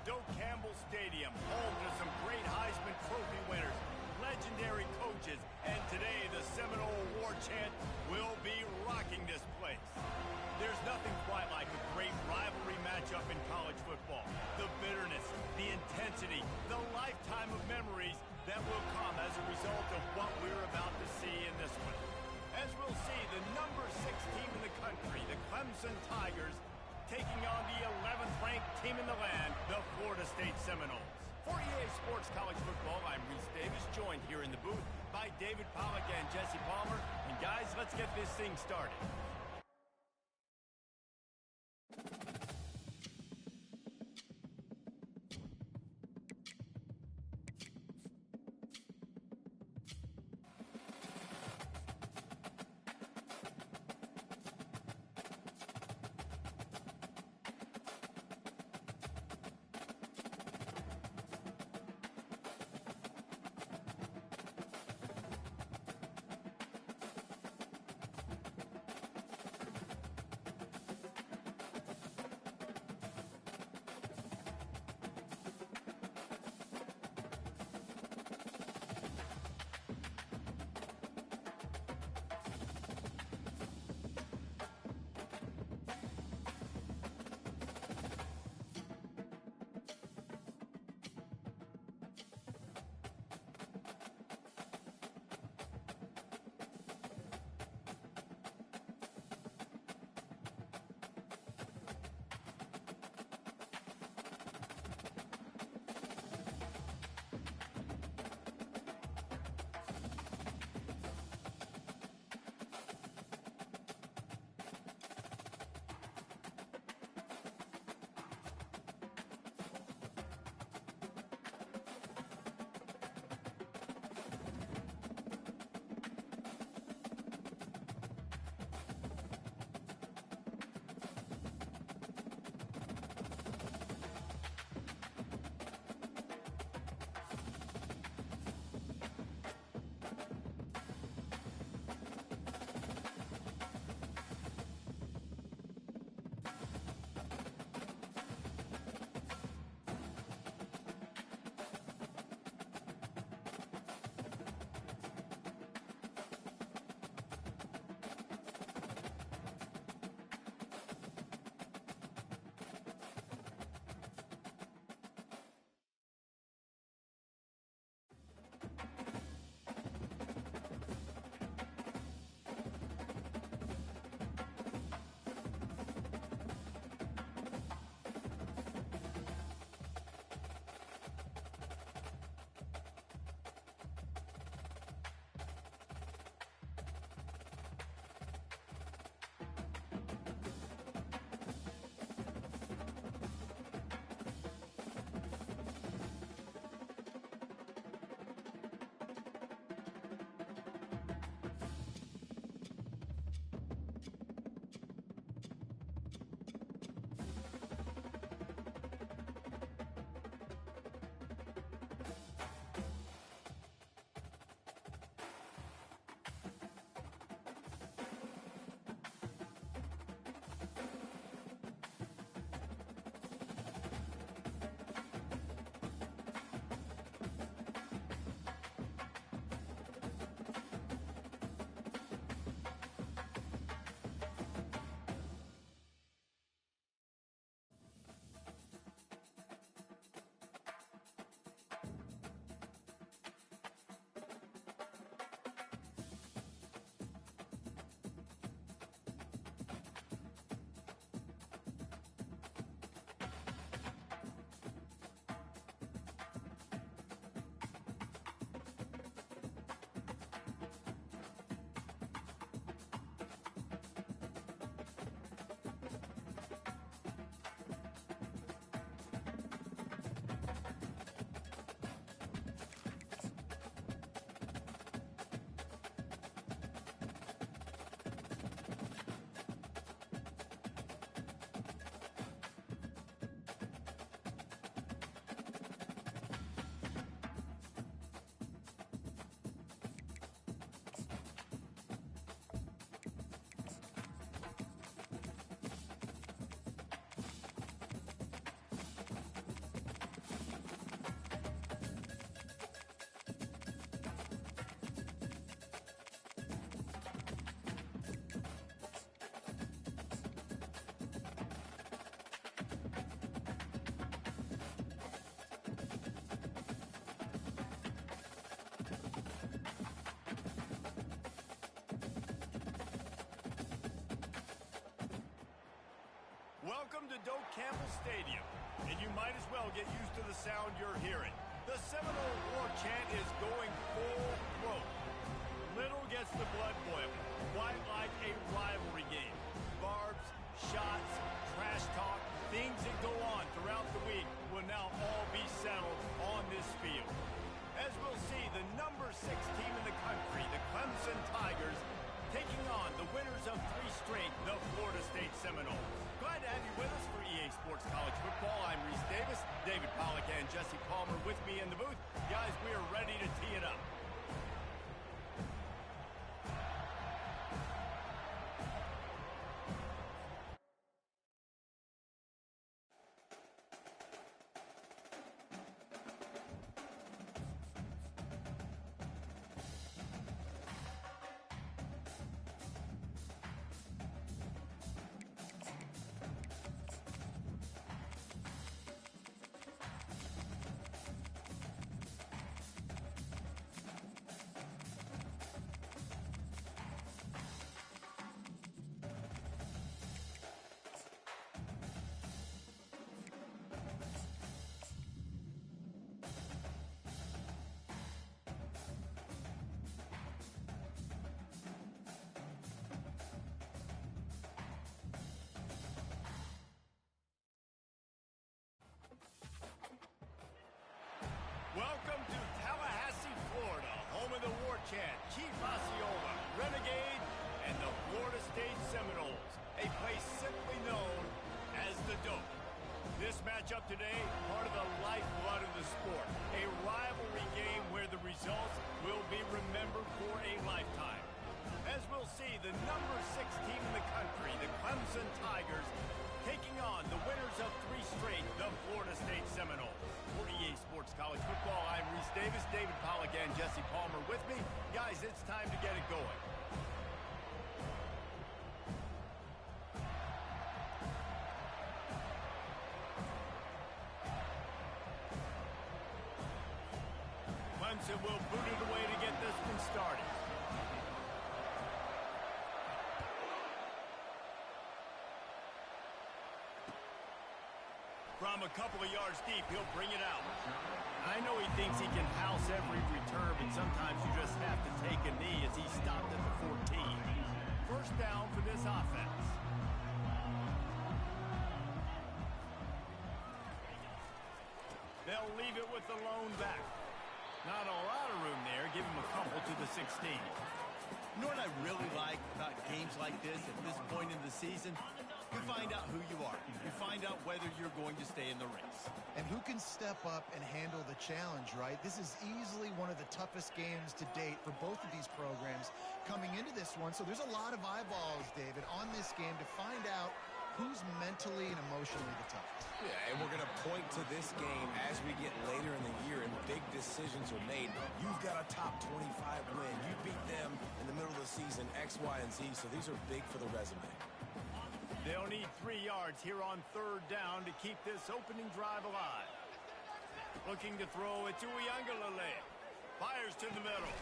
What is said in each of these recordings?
Doak Campbell Stadium, home to some great Heisman Trophy winners, legendary coaches, and today the Seminole War Chant will be rocking this place. There's nothing quite like a great rivalry matchup in college football. The bitterness, the intensity, the lifetime of memories that will come as a result of what we're about to see in this one. As we'll see, the number 6 team in the country, the Clemson Tigers, taking on the 11th ranked team in the land, the Florida State Seminoles. For EA Sports College Football, I'm Reese Davis, joined here in the booth by David Pollack and Jesse Palmer. And guys, let's get this thing started. to Doak Campbell Stadium, and you might as well get used to the sound you're hearing. The Seminole War Chant is going full throat. Little gets the blood boiling, quite like a rivalry game. Barbs, shots, trash talk, things that go on throughout the week will now all be settled on this field. As we'll see, the number 6 team in the country, the Clemson Tigers, taking on the winners of 3 straight, the Florida State Seminoles. Glad to have you with us for EA Sports College Football. I'm Reese Davis, David Pollack and Jesse Palmer with me in the booth. Guys, we are ready to tee it up. Welcome to Tallahassee, Florida, home of the War Chant, Chief Osceola, Renegade, and the Florida State Seminoles, a place simply known as the Doak. This matchup today, part of the lifeblood of the sport, a rivalry game where the results will be remembered for a lifetime. As we'll see, the number 6 team in the country, the Clemson Tigers, taking on the winners of 3 straight, the Florida State Seminoles. For EA Sports College Football, I'm Reese Davis, David Pollack and Jesse Palmer with me. Guys, it's time to get it going. Clemson will boot it away to get this one started. From a couple of yards deep, he'll bring it out. I know he thinks he can house every return, but sometimes you just have to take a knee as he stopped at the 14. First down for this offense. They'll leave it with the lone back. Not a lot of room there. Give him a couple to the 16. You know what I really like about games like this at this point in the season? You find out who you are. You find out whether you're going to stay in the race. And who can step up and handle the challenge, right? This is easily one of the toughest games to date for both of these programs coming into this one. So there's a lot of eyeballs, David, on this game to find out who's mentally and emotionally the toughest. Yeah, and we're going to point to this game as we get later in the year and big decisions are made. You've got a top 25 win. You beat them in the middle of the season, X, Y, and Z, so these are big for the resume. They'll need 3 yards here on 3rd down to keep this opening drive alive. Looking to throw it to Uiagalelei. Fires to the middle.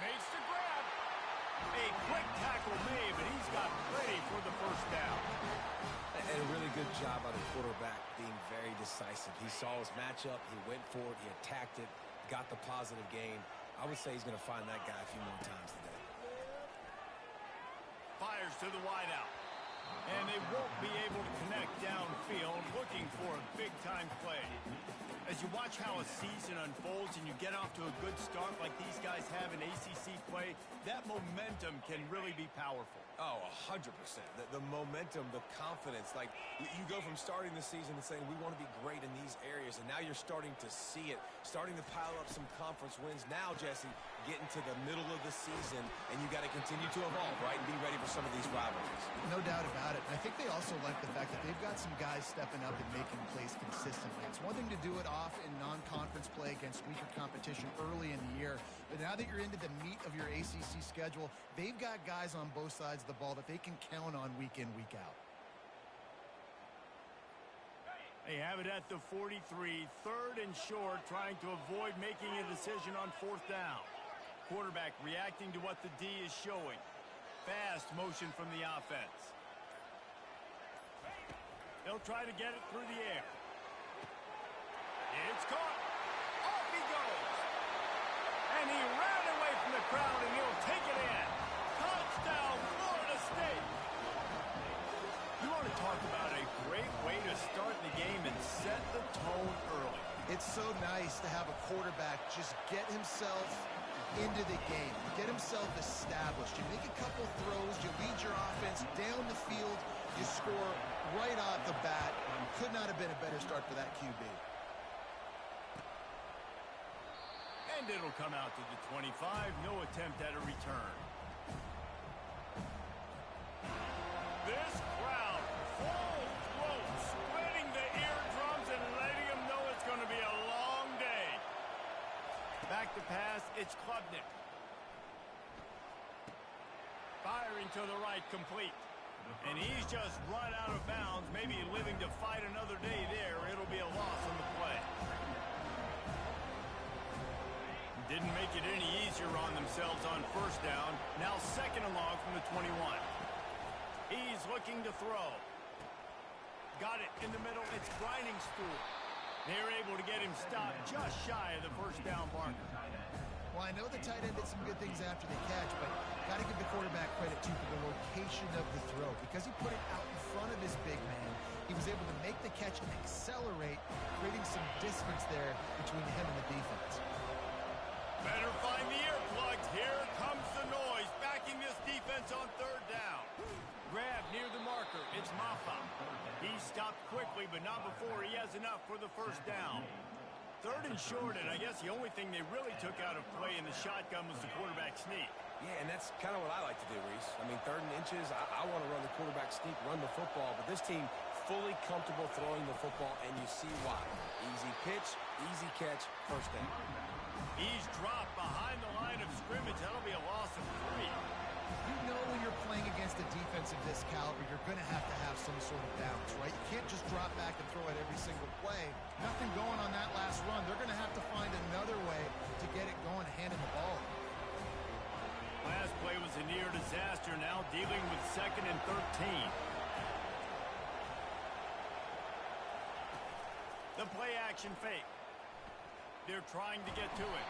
Makes the grab. A quick tackle made, but he's got plenty for the first down. And a really good job by the quarterback being very decisive. He saw his matchup. He went for it. He attacked it. Got the positive gain. I would say he's going to find that guy a few more times today. Fires to the wideout. And they won't be able to connect downfield, looking for a big-time play. As you watch how a season unfolds and you get off to a good start like these guys have in ACC play, that momentum can really be powerful. Oh, 100%. The momentum, the confidence. Like, you go from starting the season and saying, we want to be great in these areas, and now you're starting to see it, starting to pile up some conference wins. Now, Jesse, getting to the middle of the season, and you got to continue to evolve, right, and be ready for some of these rivalries. No doubt about it. And I think they also like the fact that they've got some guys stepping up and making plays consistently. It's one thing to do it off in non-conference play against weaker competition early in the year, but now that you're into the meat of your ACC schedule, they've got guys on both sides of the ball that they can count on week in, week out. They have it at the 43, 3rd and short, trying to avoid making a decision on 4th down. Quarterback reacting to what the D is showing. Fast motion from the offense. They'll They'll try to get it through the air. It's caught. Off he goes. And he ran away from the crowd, and he'll take it in. Touchdown, Florida State. You want to talk about a great way to start the game and set the tone early. It's so nice to have a quarterback just get himself into the game, get himself established. You make a couple throws, you lead your offense down the field, you score right off the bat. Could not have been a better start for that QB. And it'll come out to the 25. No attempt at a return. This crowd, full throat, splitting the eardrums and letting them know it's going to be a long day. Back to pass, it's Klubnik. Firing to the right, complete. And he's just run out of bounds, maybe living to fight another day there. It'll be a loss on the play. Didn't make it any easier on themselves on first down. Now second and long from the 21. He's looking to throw. Got it in the middle. It's grinding stool. They're able to get him stopped just shy of the first down marker. Well, I know the tight end did some good things after the catch, but got to give the quarterback credit, too, for the location of the throw. Because he put it out in front of his big man, he was able to make the catch and accelerate, creating some distance there between him and the defense. Better find the earplugs. Here comes the noise, backing this defense on third down. Grab near the marker. It's Maffa. He stopped quickly, but not before he has enough for the first down. Third and short, and I guess the only thing they really took out of play in the shotgun was the quarterback sneak. Yeah, and that's kind of what I like to do, Reese. I mean, 3rd and inches, I want to run the quarterback sneak, run the football, but this team fully comfortable throwing the football, and you see why. Easy pitch, easy catch, first down. He's dropped behind the line of scrimmage. That'll be a loss of 3. You know when you're playing against a defense of this caliber, you're going to have some sort of balance, right? You can't just drop back and throw it every single play. Nothing going on that last run. They're going to have to find another way to get it going, handing the ball. Last play was a near disaster. Now dealing with 2nd and 13. The play action fake. They're trying to get to it.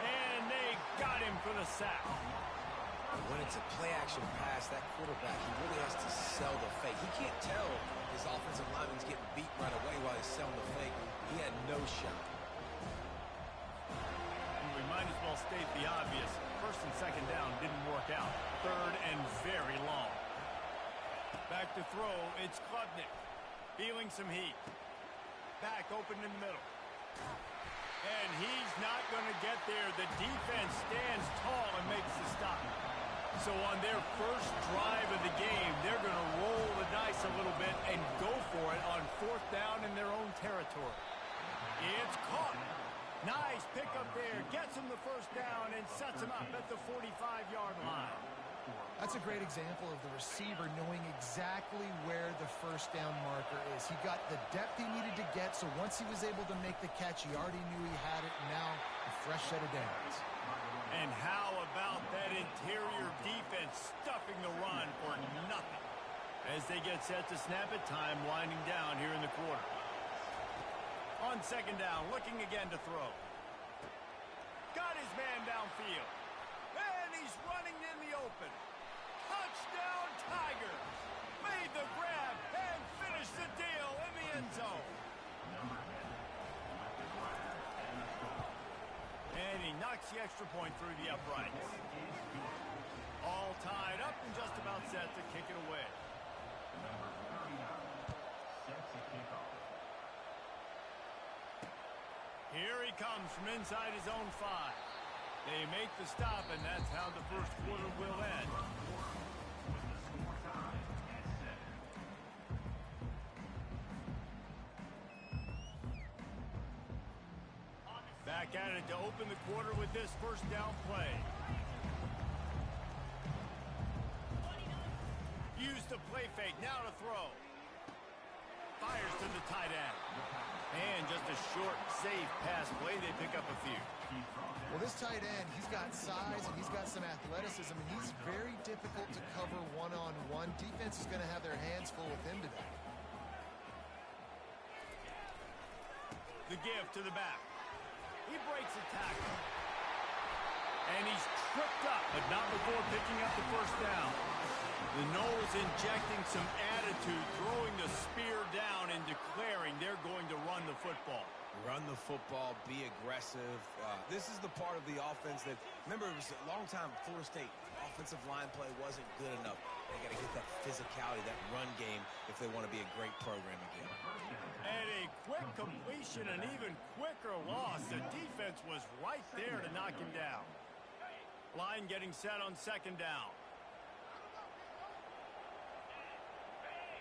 And they got him for the sack. When it's a play-action pass, that quarterback, he really has to sell the fake. He can't tell his offensive lineman's getting beat right away while he's selling the fake. He had no shot. We might as well state the obvious. 1st and 2nd down didn't work out. 3rd and very long. Back to throw, it's Klubnik. Feeling some heat. Back open in the middle. And he's not going to get there. The defense stands tall and makes the stop. So on their first drive of the game, they're going to roll the dice a little bit and go for it on 4th down in their own territory. It's caught. Nice pickup there. Gets him the first down and sets him up at the 45-yard line. That's a great example of the receiver knowing exactly where the first down marker is. He got the depth he needed to get, so once he was able to make the catch, he already knew he had it, and now a fresh set of downs. And how about that interior defense stuffing the run for nothing? As they get set to snap it, time winding down here in the quarter. On 2nd down, looking again to throw. Got his man downfield. And he's running in the open. Touchdown, Tigers! Made the grab and finished the deal in the end zone. And he knocks the extra point through the uprights. All tied up and just about set to kick it away. Here he comes from inside his own 5. They make the stop, and that's how the first quarter will end. Back at it to open the quarter with this first down play. Use the play fake, now to throw. Fires to the tight end. And just a short, safe pass play. They pick up a few. Well, this tight end, he's got size and he's got some athleticism, and he's very difficult to cover one-on-one. Defense is going to have their hands full with him today. The give to the back. He breaks a tackle. And he's tripped up, but not before picking up the first down. The Noles injecting some attitude, throwing the spear down and declaring they're going to run the football. Run the football, be aggressive. This is the part of the offense that, remember, it was a long time, Florida State offensive line play wasn't good enough. They got to get that physicality, that run game, if they want to be a great program again. And a quick completion, an even quicker loss. The defense was right there to knock him down. Line getting set on second down.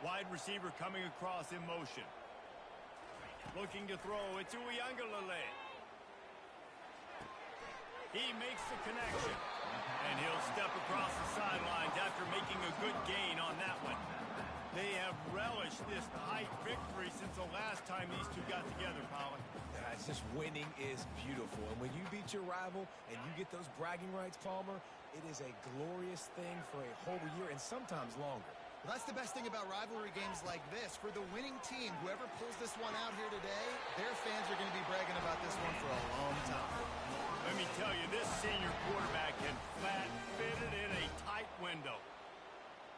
Wide receiver coming across in motion. Looking to throw. It's Ncaa. He makes the connection. And he'll step across the sidelines after making a good gain on that one. They have relished this tight victory since the last time these two got together, Pollock. It's just winning is beautiful. And when you beat your rival and you get those bragging rights, Palmer, it is a glorious thing for a whole year and sometimes longer. Well, that's the best thing about rivalry games like this. For the winning team, whoever pulls this one out here today, their fans are going to be bragging about this one for a long time. Let me tell you, this senior quarterback can flat fit it in a tight window.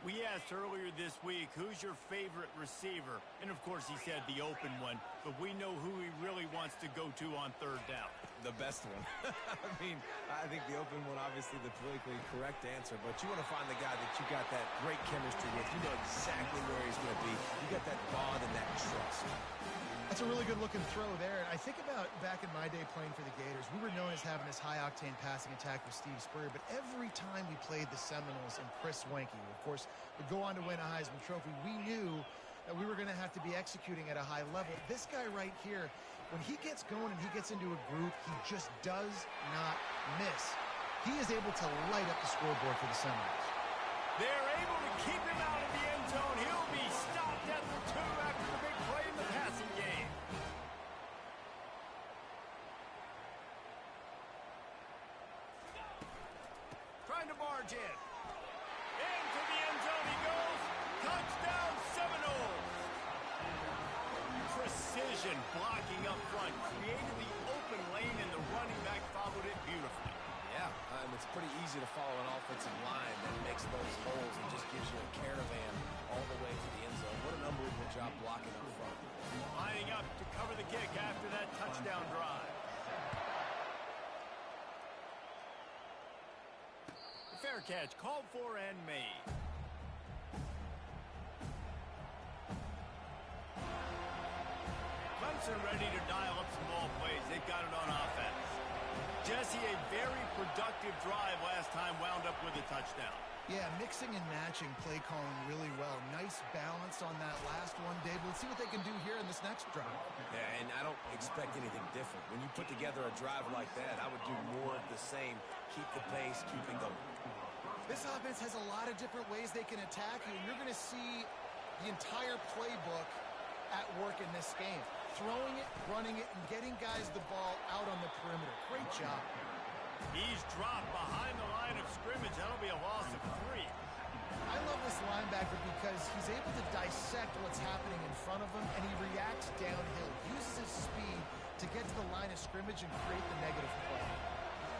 We asked earlier this week, who's your favorite receiver? And, of course, he said the open one. But we know who he really wants to go to on third down. The best one. I think the open one, obviously the politically correct answer. But you want to find the guy that you got that great chemistry with. You know exactly where he's going to be. You got that bond and that trust. That's a really good-looking throw there. And I think about back in my day playing for the Gators, we were known as having this high-octane passing attack with Steve Spurrier, but every time we played the Seminoles and Chris Wenke, of course, would go on to win a Heisman Trophy, we knew that we were going to have to be executing at a high level. This guy right here, when he gets going and he gets into a groove, he just does not miss. He is able to light up the scoreboard for the Seminoles. They're able to keep him out of the end zone. He'll be stopped at the 2 after the big play in the passing game. Trying to barge in. Into the end zone he goes. Touchdown Seminoles. Precision blocking up front. Created the open lane and the running back followed it beautifully. Yeah, and it's pretty easy to follow an offensive line that makes those holes and just gives you a caravan all the way to the end zone. What an unbelievable job blocking up front. Lining up to cover the kick after that touchdown drive. Fair catch called for and made. Clemson ready to dial up some ball plays. They've got it on offense. Jesse, a very productive drive last time, wound up with a touchdown. Yeah, mixing and matching play calling really well. Nice balance on that last one, Dave. Let's see what they can do here in this next drive. Yeah, and I don't expect anything different. When you put together a drive like that, I would do more of the same. Keep the pace, keep it going. This offense has a lot of different ways they can attack you, and you're going to see the entire playbook at work in this game. Throwing it, running it, and getting guys the ball out on the perimeter. Great job. He's dropped behind the line of scrimmage. That'll be a loss of 3. I love this linebacker because he's able to dissect what's happening in front of him, and he reacts downhill. Uses his speed to get to the line of scrimmage and create the negative play.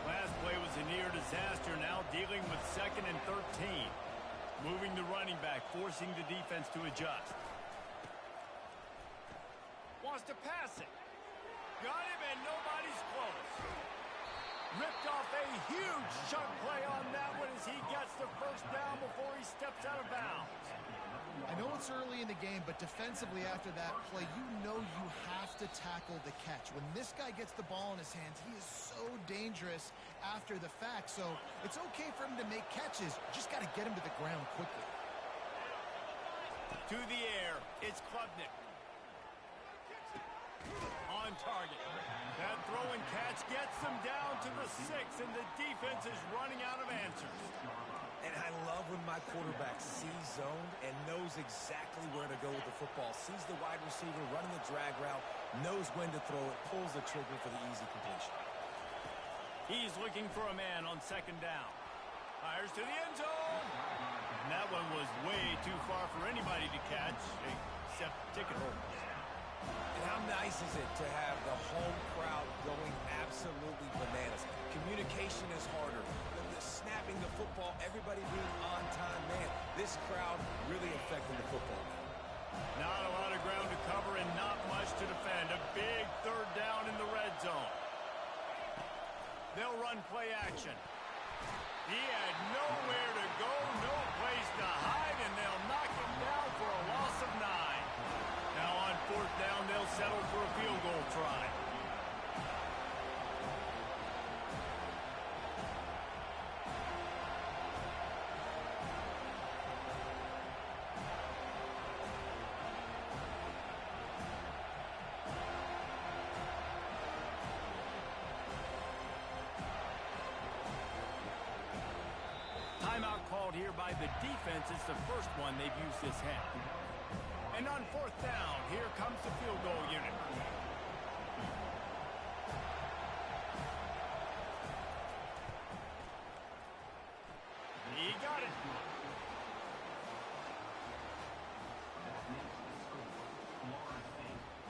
Last play was a near disaster. Now dealing with 2nd and 13. Moving the running back, forcing the defense to adjust. Wants to pass it. Got him and nobody's close. Ripped off a huge chunk play on that one as he gets the first down before he steps out of bounds. I know it's early in the game, but defensively after that play, you know you have to tackle the catch. When this guy gets the ball in his hands, he is so dangerous after the fact. So it's okay for him to make catches. Just got to get him to the ground quickly. To the air, it's Klubnik. On target. That throw and catch gets them down to the 6, and the defense is running out of answers. And I love when my quarterback sees zone and knows exactly where to go with the football. Sees the wide receiver running the drag route, knows when to throw it, pulls the trigger for the easy completion. He's looking for a man on 2nd down. Fires to the end zone. And that one was way too far for anybody to catch, except ticket holders. And how nice is it to have the home crowd going absolutely bananas. Communication is harder. The snapping the football, everybody being on time. Man, this crowd really affecting the football. Not a lot of ground to cover and not much to defend. A big third down in the red zone. They'll run play action. He had nowhere to go, no place to hide, and they'll knock him down for a loss of 9. Now on fourth down, they'll settle for a field goal try. Timeout called here by the defense. It's the first one they've used this half. And on fourth down, here comes the field goal unit. He got it.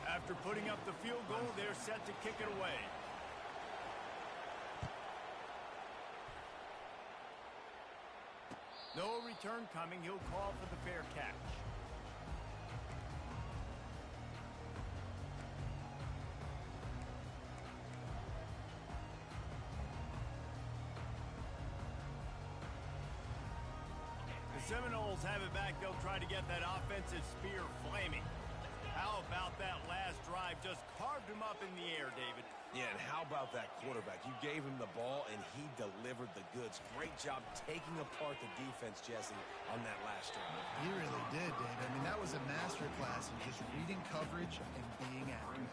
After putting up the field goal, they're set to kick it away. No return coming. He'll call for the fair catch. The Seminoles have it back. They'll try to get that offensive spear flaming. How about that last drive? Just carved him up in the air, David. Yeah, and how about that quarterback? You gave him the ball, and he delivered the goods. Great job taking apart the defense, Jesse, on that last drive. He really did, Dave. I mean, that was a masterclass in just reading coverage and being accurate.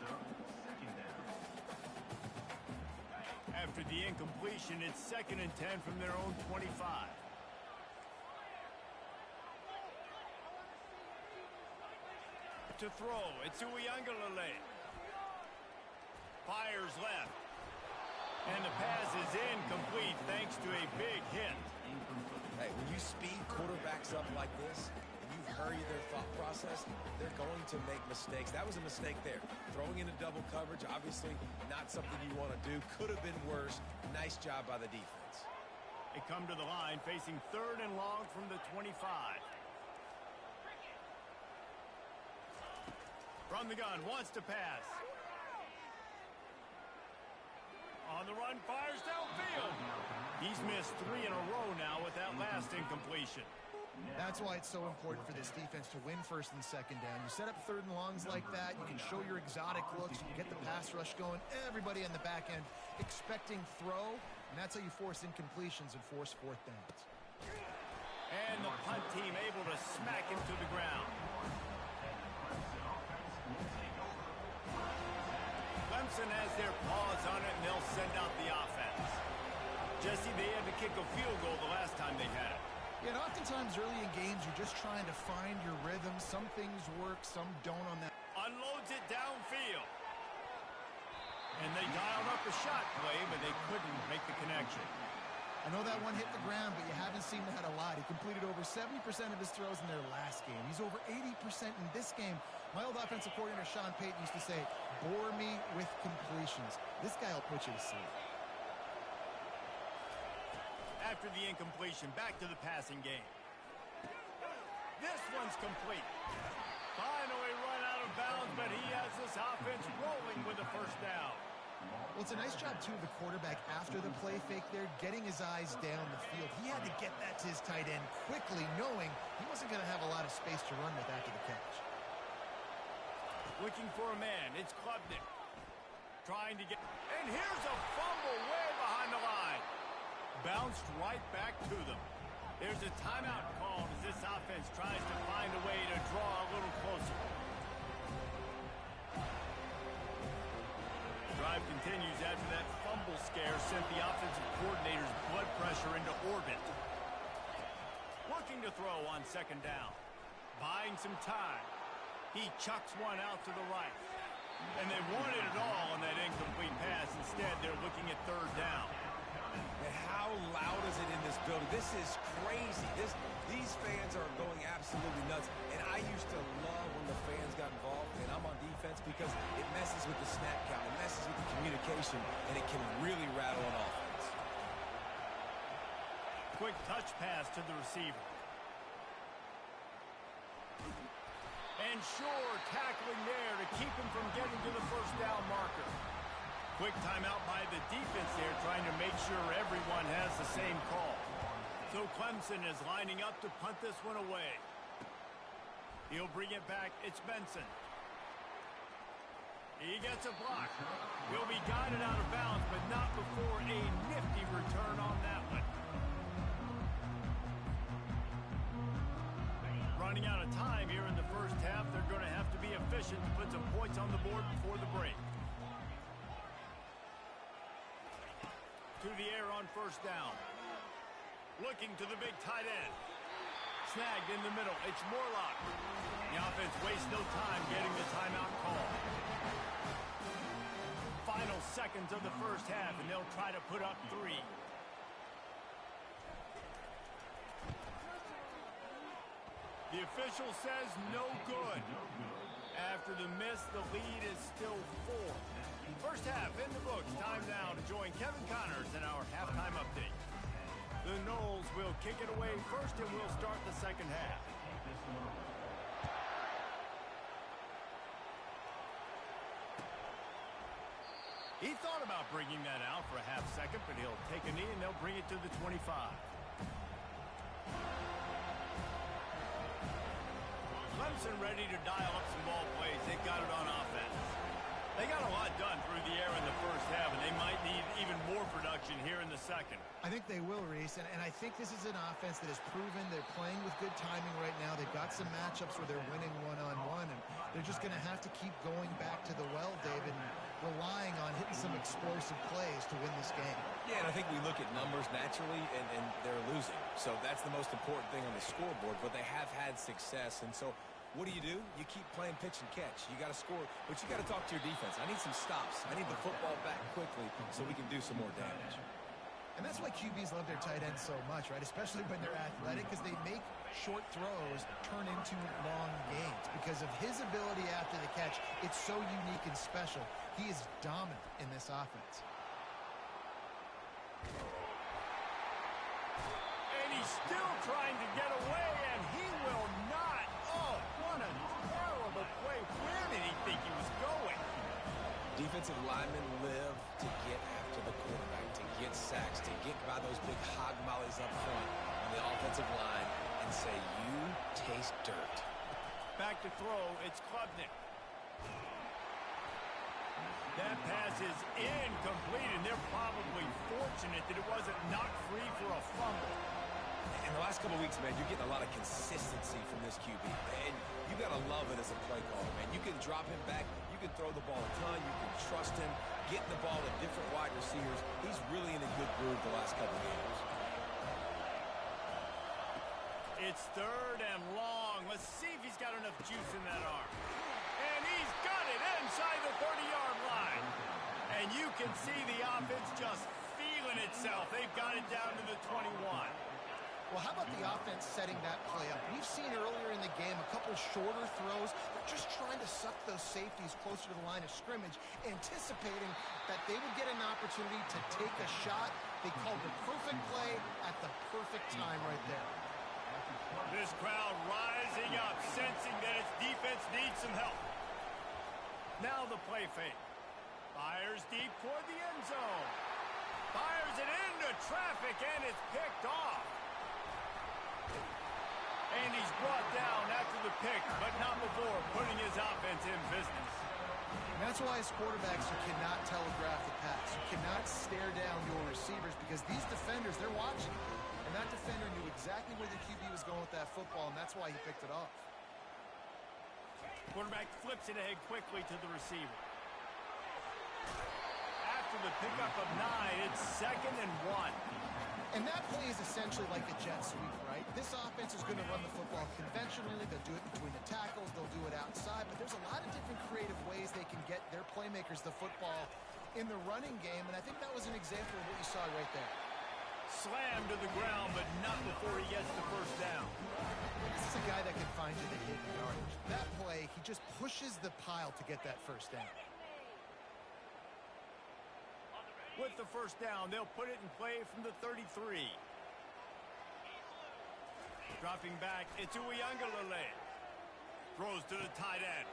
After the incompletion, it's 2nd and 10 from their own 25. To throw, it's Ncaa. Fires left. And the pass is incomplete thanks to a big hit. Hey, when you speed quarterbacks up like this, and you hurry their thought process, they're going to make mistakes. That was a mistake there. Throwing into double coverage, obviously not something you want to do. Could have been worse. Nice job by the defense. They come to the line facing 3rd and long from the 25. From the gun, wants to pass. On the run, fires downfield. He's missed 3 in a row now with that last incompletion. That's why it's so important for this defense to win 1st and 2nd down. You set up 3rd and longs like that. You can show your exotic looks. You can get the pass rush going. Everybody on the back end expecting throw. And that's how you force incompletions and force 4th downs. And the punt team able to smack him to the ground. Clemson has their paws on it, and they'll send out the offense. Jesse, they had to kick a field goal the last time they had it. Yeah, and oftentimes early in games, you're just trying to find your rhythm. Some things work, some don't on that. Unloads it downfield. And they dialed up a shot play, but they couldn't make the connection. I know that one hit the ground, but you haven't seen that a lot. He completed over 70% of his throws in their last game. He's over 80% in this game. My old offensive coordinator, Sean Payton, used to say, bore me with completions. This guy will put you to sleep. After the incompletion, back to the passing game. This one's complete. Finally run out of bounds, but he has this offense rolling with a 1st down. Well, it's a nice job, too, of the quarterback after the play fake there, getting his eyes down the field. He had to get that to his tight end quickly, knowing he wasn't going to have a lot of space to run with after the catch. Looking for a man. It's Klubnik. Trying to get... And here's a fumble way behind the line. Bounced right back to them. There's a timeout called as this offense tries to find a way to draw a little closer. Drive continues after that fumble scare sent the offensive coordinator's blood pressure into orbit. Looking to throw on 2nd down. Buying some time. He chucks one out to the right. And they wanted it all on that incomplete pass. Instead, they're looking at 3rd down. And how loud is it in this building? This is crazy. These fans are going absolutely nuts. And I used to love when the fans got involved, and I'm on defense because it messes with the snap count. It messes with communication, and it can really rattle an offense. Quick touch pass to the receiver. And sure, tackling there to keep him from getting to the first down marker. Quick timeout by the defense there, trying to make sure everyone has the same call. So Clemson is lining up to punt this one away. He'll bring it back. It's Benson. He gets a block. He'll be guided out of bounds, but not before a nifty return on that one. Running out of time here in the first half. They're going to have to be efficient to put some points on the board before the break. To the air on first down. Looking to the big tight end. Snagged in the middle. It's Morlock. The offense wastes no time getting the timeout call. Final seconds of the first half, and they'll try to put up 3. The official says no good. After the miss, the lead is still 4. First half in the books. Time now to join Kevin Connors in our halftime update. The Noles will kick it away first, and we'll start the second half. He thought about bringing that out for a half second, but he'll take a knee, and they'll bring it to the 25. Clemson ready to dial up some ball plays. They've got it on offense. They got a lot done through the air in the first half, and they might need even more production here in the second. I think they will, Reese, and I think this is an offense that has proven they're playing with good timing right now. They've got some matchups where they're winning one-on-one, and they're just going to have to keep going back to the well, David, and relying on hitting some explosive plays to win this game. Yeah, and I think we look at numbers naturally, and they're losing. So that's the most important thing on the scoreboard, but they have had success, and so what do? You keep playing pitch and catch. You got to score, but you got to talk to your defense. I need some stops. I need the football back quickly so we can do some more damage. And that's why QBs love their tight ends so much, right? Especially when they're athletic, because they make short throws turn into long gains. Because of his ability after the catch, it's so unique and special. He is dominant in this offense. And he's still trying to get away, and he will not. Oh, what a terrible play. Where did he think he was going? Defensive linemen live to get after the quarterback, to get sacks, to get by those big hog mollies up front on the offensive line and say, you taste dirt. Back to throw, it's Klubnik. That pass is incomplete, and they're probably fortunate that it wasn't knocked free for a fumble. In the last couple of weeks, man, you're getting a lot of consistency from this QB. And you got to love it as a play caller, man. You can drop him back. You can throw the ball a ton. You can trust him. Getting the ball to different wide receivers. He's really in a good groove the last couple of games. It's 3rd and long. Let's see if he's got enough juice in that arm. And he's got it inside the 30-yard line. And you can see the offense just feeling itself. They've got it down to the 21. Well, how about the offense setting that play up? We've seen earlier in the game a couple shorter throws. They're just trying to suck those safeties closer to the line of scrimmage, anticipating that they would get an opportunity to take a shot. They called the perfect play at the perfect time right there. This crowd rising up, sensing that its defense needs some help. Now the play fake. Fires deep toward the end zone. Fires it into traffic, and it's picked off. And he's brought down after the pick, but not before putting his offense in business. And that's why as quarterbacks, you cannot telegraph the pass. You cannot stare down your receivers because these defenders, they're watching. And that defender knew exactly where the QB was going with that football, and that's why he picked it off. Quarterback flips it ahead quickly to the receiver. After the pickup of 9, it's 2nd and 1. And that play is essentially like a jet sweep, right? This offense is going to run the football conventionally. They'll do it between the tackles. They'll do it outside. But there's a lot of different creative ways they can get their playmakers the football in the running game. And I think that was an example of what you saw right there. Slammed to the ground, but not before he gets the first down. This is a guy that can find you the hidden yardage. That play, he just pushes the pile to get that first down. With the first down, they'll put it in play from the 33. Dropping back, it's Ncaa. Throws to the tight end.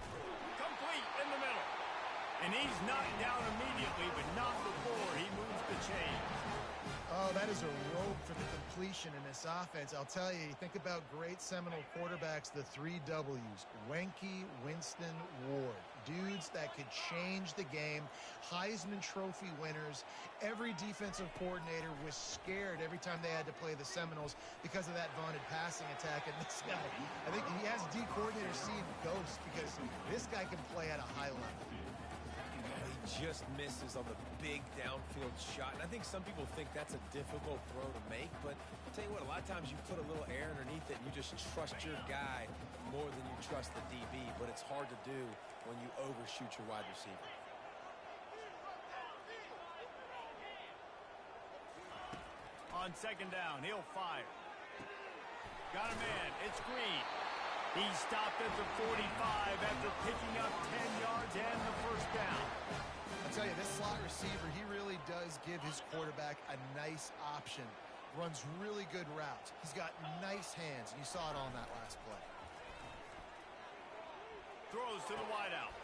Complete in the middle. And he's knocked down immediately, but not before he moves the chains. Oh, that is a rope for the completion in this offense. I'll tell you, think about great Seminole quarterbacks, the 3 W's. Wenke, Winston, Ward. Dudes that could change the game. Heisman Trophy winners. Every defensive coordinator was scared every time they had to play the Seminoles because of that vaunted passing attack. And this guy, I think he has D coordinators seeing ghosts because this guy can play at a high level. Just misses on the big downfield shot. And I think some people think that's a difficult throw to make, but I'll tell you what, a lot of times you put a little air underneath it and you just trust your guy more than you trust the DB, but it's hard to do when you overshoot your wide receiver. On second down, he'll fire. Got a man, it's Green. He stopped at the 45 after picking up 10 yards and the first down. I'll tell you, this slot receiver, he really does give his quarterback a nice option. Runs really good routes. He's got nice hands, and you saw it on that last play. Throws to the wideout.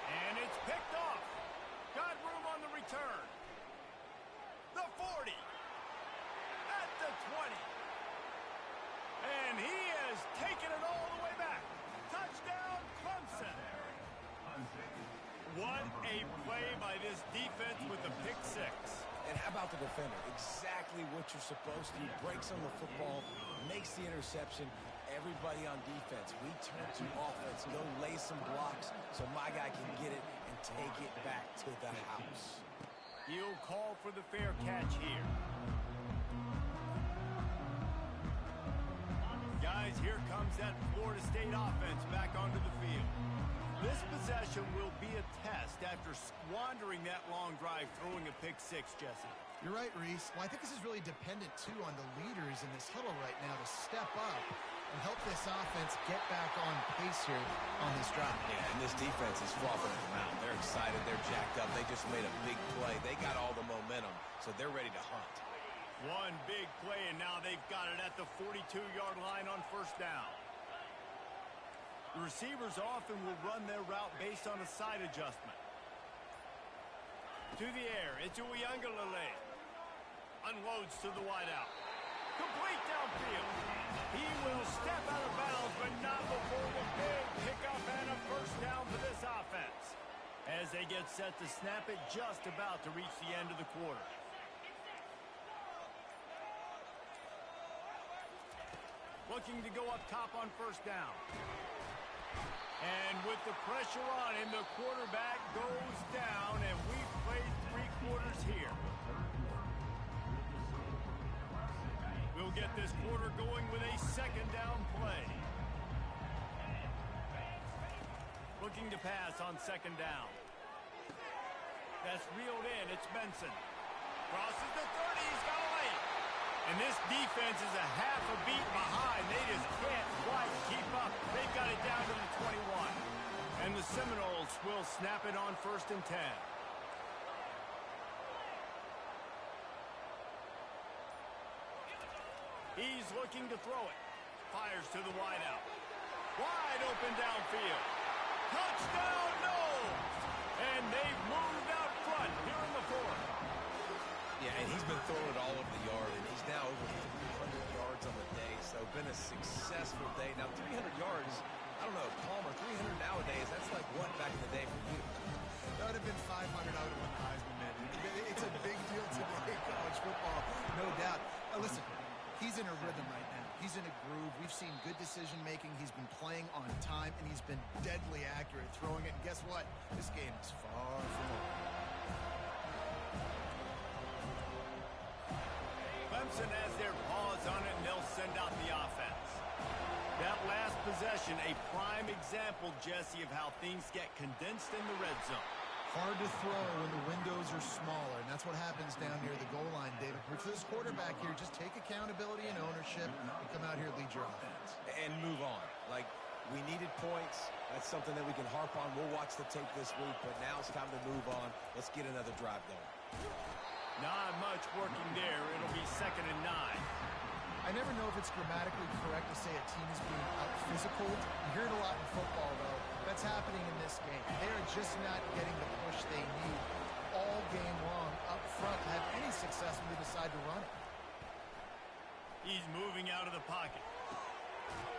And it's picked off. Got room on the return. The 40. At the 20. And he has taken it all the way back. Touchdown, Clemson. What a play by this defense with the pick 6. And how about the defender? Exactly what you're supposed to do. Breaks on the football, makes the interception. Everybody on defense, we turn to offense, go lay some blocks so my guy can get it and take it back to the house. He'll call for the fair catch here. Guys, here comes that Florida State offense back onto the field. This possession will be a test after squandering that long drive throwing a pick 6, Jesse. You're right, Reese. Well, I think this is really dependent, too, on the leaders in this huddle right now to step up and help this offense get back on pace here on this drive. Yeah, and this defense is frothing at the mouth. They're excited. They're jacked up. They just made a big play. They got all the momentum, so they're ready to hunt. One big play, and now they've got it at the 42-yard line on first down. The receivers often will run their route based on a side adjustment. To the air, it's Ncaa. Unloads to the wideout. Complete downfield. He will step out of bounds, but not before the big pickup and a first down for this offense. As they get set to snap it, just about to reach the end of the quarter. Looking to go up top on first down. And with the pressure on him, the quarterback goes down, and we've played 3 quarters here. We'll get this quarter going with a second down play. Looking to pass on second down. That's reeled in. It's Benson. Crosses the 30. He's got a lane. And this defense is a half a beat behind. They just can't quite keep up. They've got it down to the 21. And the Seminoles will snap it on first and 10. He's looking to throw it. Fires to the wideout. Wide open downfield. Touchdown, no! And they've moved out front here in the 4th. Yeah, and he's been throwing it all over the yard, and he's now over 300 yards on the day, so been a successful day. Now, 300 yards, I don't know, Palmer, 300 nowadays, that's like what back in the day for you? That would have been 500 out of the Heisman, man. It's a big deal today, college football, no doubt. Listen, he's in a rhythm right now. He's in a groove. We've seen good decision-making. He's been playing on time, and he's been deadly accurate throwing it. And guess what? This game is far from over. Clemson has their paws on it, and they'll send out the offense. That last possession, a prime example, Jesse, of how things get condensed in the red zone. Hard to throw when the windows are smaller, and that's what happens down near the goal line, David. For this quarterback here, just take accountability and ownership and come out here and lead your offense. And move on. Like, we needed points. That's something that we can harp on. We'll watch the tape this week, but now it's time to move on. Let's get another drive going. Not much working there. It'll be 2nd and 9. I never know if it's grammatically correct to say a team is being out-physical. You hear it a lot in football, though. That's happening in this game. They are just not getting the push they need all game long up front to have any success when they decide to run it. He's moving out of the pocket.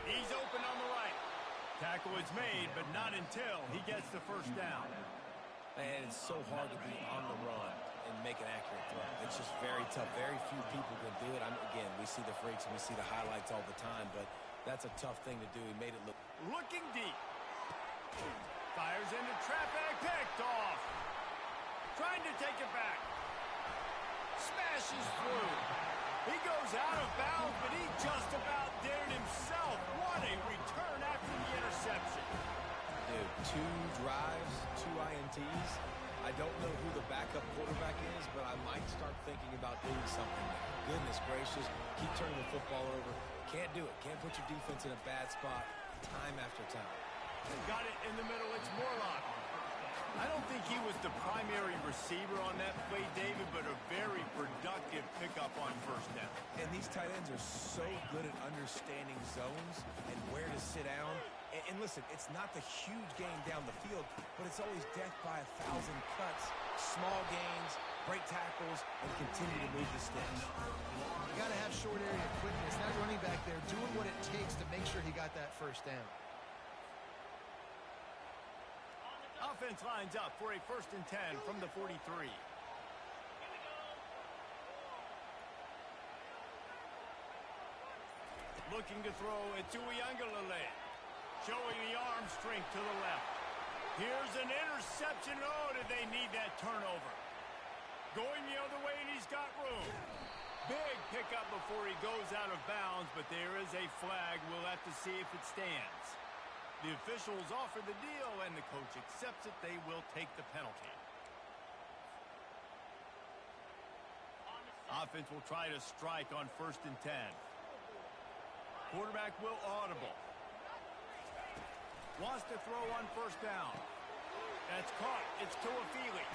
He's open on the right. Tackle is made, but not until he gets the first down. And it's so hard to be on the run and make an accurate throw. It's just very tough. Very few people can do it. Again, we see the freaks and we see the highlights all the time, but that's a tough thing to do. He made it look. Looking deep. Fires into traffic. Picked off. Trying to take it back. Smashes through. He goes out of bounds, but he just about did it himself. What a return after the interception. Dude, 2 drives, 2 INTs. I don't know who the backup quarterback is, but I might start thinking about doing something there. Goodness gracious, keep turning the football over. Can't do it. Can't put your defense in a bad spot time after time. Got it in the middle. It's Morlock. I don't think he was the primary receiver on that play, David, but a very productive pickup on first down. And these tight ends are so good at understanding zones and where to sit down. And listen, it's not the huge gain down the field, but it's always death by 1,000 cuts, small gains, break tackles, and continue to move the sticks. You got to have short area quickness. That running back there doing what it takes to make sure he got that first down. Offense lines up for a 1st and 10 from the 43. Looking to throw it to Ncaa. Showing the arm strength to the left. Here's an interception. Oh, did they need that turnover? Going the other way, and he's got room. Big pickup before he goes out of bounds, but there is a flag. We'll have to see if it stands. The officials offer the deal, and the coach accepts it. They will take the penalty. Offense will try to strike on 1st and 10. Quarterback will audible. Wants to throw on 1st down. That's caught. It's Tuafili.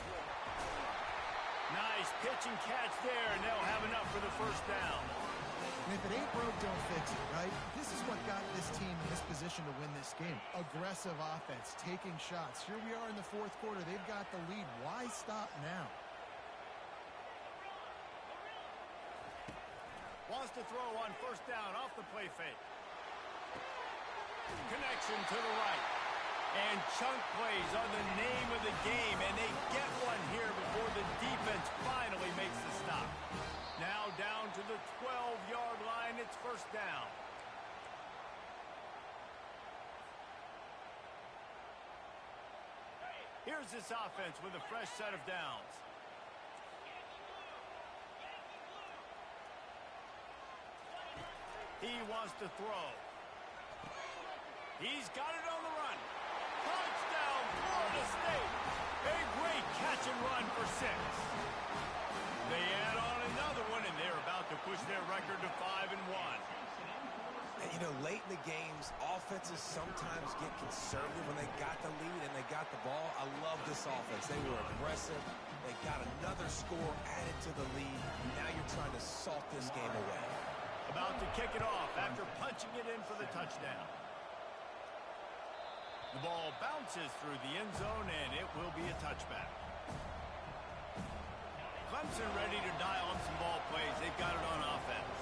Nice pitch and catch there, and they'll have enough for the 1st down. And if it ain't broke, don't fix it, right? This is what got this team in this position to win this game. Aggressive offense, taking shots. Here we are in the 4th quarter. They've got the lead. Why stop now? Wants to throw on 1st down off the play fake. Connection to the right. And chunk plays are the name of the game, and they get one here before the defense finally makes the stop. Now down to the 12-yard line. It's 1st down. Here's this offense with a fresh set of downs. He wants to throw. He's got it on the run. Touchdown, Florida State. A great catch and run for 6. They add on another one, and they're about to push their record to 5-1. And, you know, late in the games, offenses sometimes get conservative when they got the lead and they got the ball. I love this offense. They were aggressive. They got another score added to the lead. Now you're trying to salt this game away. About to kick it off after punching it in for the touchdown. The ball bounces through the end zone, and it will be a touchback. Clemson ready to dial up some ball plays. They've got it on offense.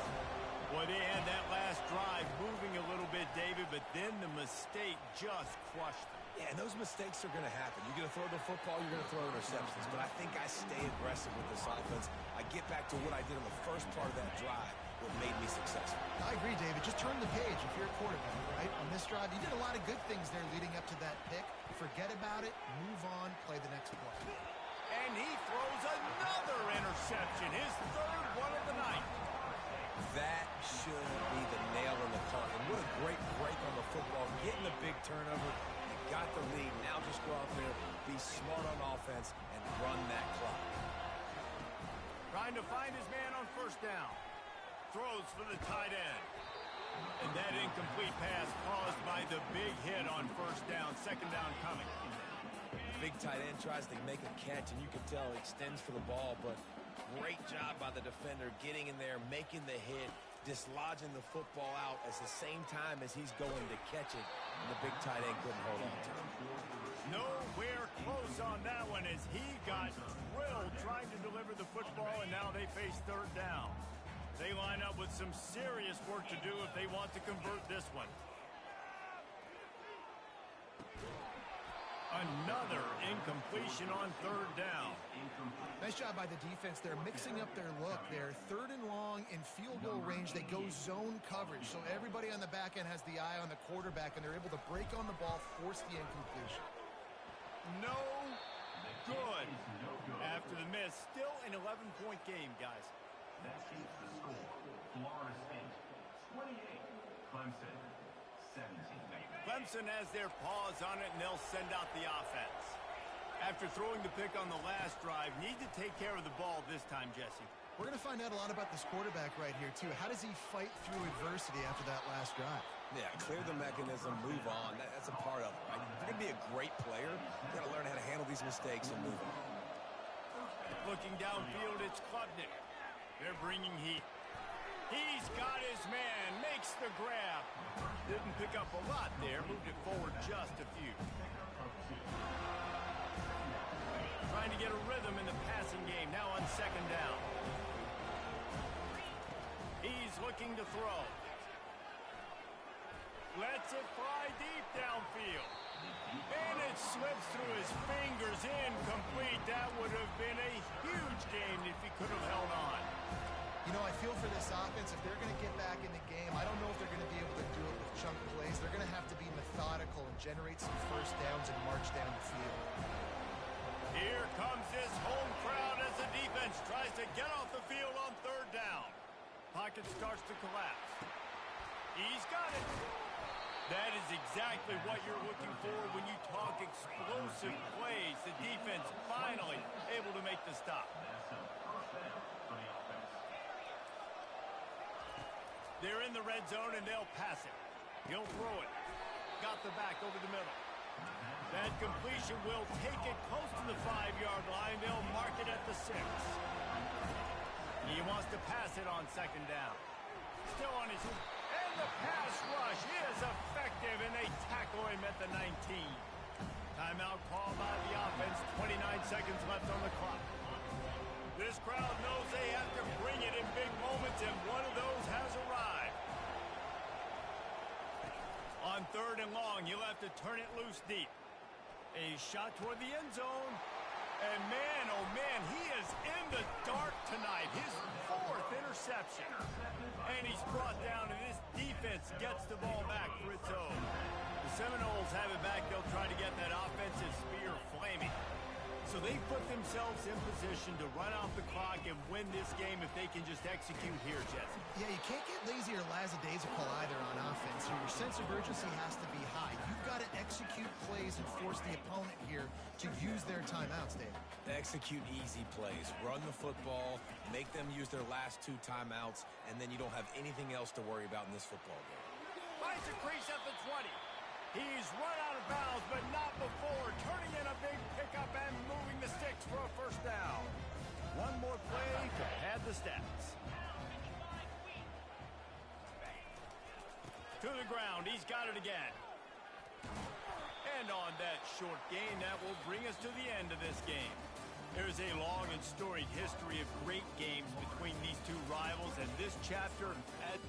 Boy, they had that last drive moving a little bit, David, but then the mistake just crushed them. Yeah, and those mistakes are going to happen. You're going to throw the football, you're going to throw interceptions. But I think I stay aggressive with this offense. I get back to what I did in the first part of that drive, what made me successful. I agree, David. Just turn the page if you're a quarterback, right? On this drive, you did a lot of good things there leading up to that pick. Forget about it, move on, play the next play. And he throws another interception, his 3rd one of the night. That should be the nail in the coffin. What a great break on the football, getting the big turnover. You got the lead. Now just go out there, be smart on offense, and run that clock. Trying to find his man on 1st down. Throws for the tight end. And that incomplete pass caused by the big hit on 1st down. 2nd down coming. Big tight end tries to make a catch, and you can tell he extends for the ball, but Great job by the defender getting in there, making the hit, dislodging the football out at the same time as he's going to catch it, and the big tight end couldn't hold on to it. Nowhere close on that one as he got drilled trying to deliver the football, and now they face third down. They line up with some serious work to do if they want to convert this one. Another incompletion on third down. Nice job by the defense. They're mixing up their look. They're third and long in field goal range. They go zone coverage. So everybody on the back end has the eye on the quarterback, and they're able to break on the ball, force the incompletion. No good. After the miss, still an 11-point game, guys. That keeps the score. Florida State 28, Clemson 17. Clemson has their paws on it, and they'll send out the offense. After throwing the pick on the last drive, need to take care of the ball this time, Jesse. We're going to find out a lot about this quarterback right here, too. How does he fight through adversity after that last drive? Yeah, clear the mechanism, move on. That's a part of it, right? If you're going to be a great player, you've got to learn how to handle these mistakes and move on. Looking downfield, it's Klubnik. They're bringing heat. He's got his man, makes the grab. Didn't pick up a lot there, moved it forward just a few. Trying to get a rhythm in the passing game, now on second down. He's looking to throw. Lets it fly deep downfield. And it slips through his fingers, incomplete. That would have been a huge game if he could have held on. You know, I feel for this offense, if they're going to get back in the game, I don't know if they're going to be able to do it with chunk plays. They're going to have to be methodical and generate some first downs and march down the field. Here comes this home crowd as the defense tries to get off the field on third down. Pocket starts to collapse. He's got it. That is exactly what you're looking for when you talk explosive plays. The defense finally able to make the stop. They're in the red zone, and they'll pass it. He'll throw it. Got the back over the middle. That completion will take it close to the 5-yard line. They'll mark it at the 6. He wants to pass it on second down. Still on his... And the pass rush is effective, and they tackle him at the 19. Timeout called by the offense. 29 seconds left on the clock. This crowd knows they have to bring it in big moments, and one of those has arrived. On third and long, you'll have to turn it loose deep. A shot toward the end zone. And man, oh man, he is in the dark tonight. His 4th interception. And he's brought down, and this defense gets the ball back for its own. The Seminoles have it back. They'll try to get that offensive spear flaming. So they put themselves in position to run out the clock and win this game if they can just execute here, Jesse. Yeah, you can't get lazy or lackadaisical either on offense here. Your sense of urgency has to be high. You've got to execute plays and force the opponent here to use their timeouts, Dave. Execute easy plays. Run the football, make them use their last 2 timeouts, and then you don't have anything else to worry about in this football game. Finds a crease at the 20. He's run out of bounds, but not before. Turning in a big pickup and moving the sticks for a first down. One more play to add the stats. To the ground. He's got it again. And on that short gain, that will bring us to the end of this game. There's a long and storied history of great games between these two rivals, and this chapter at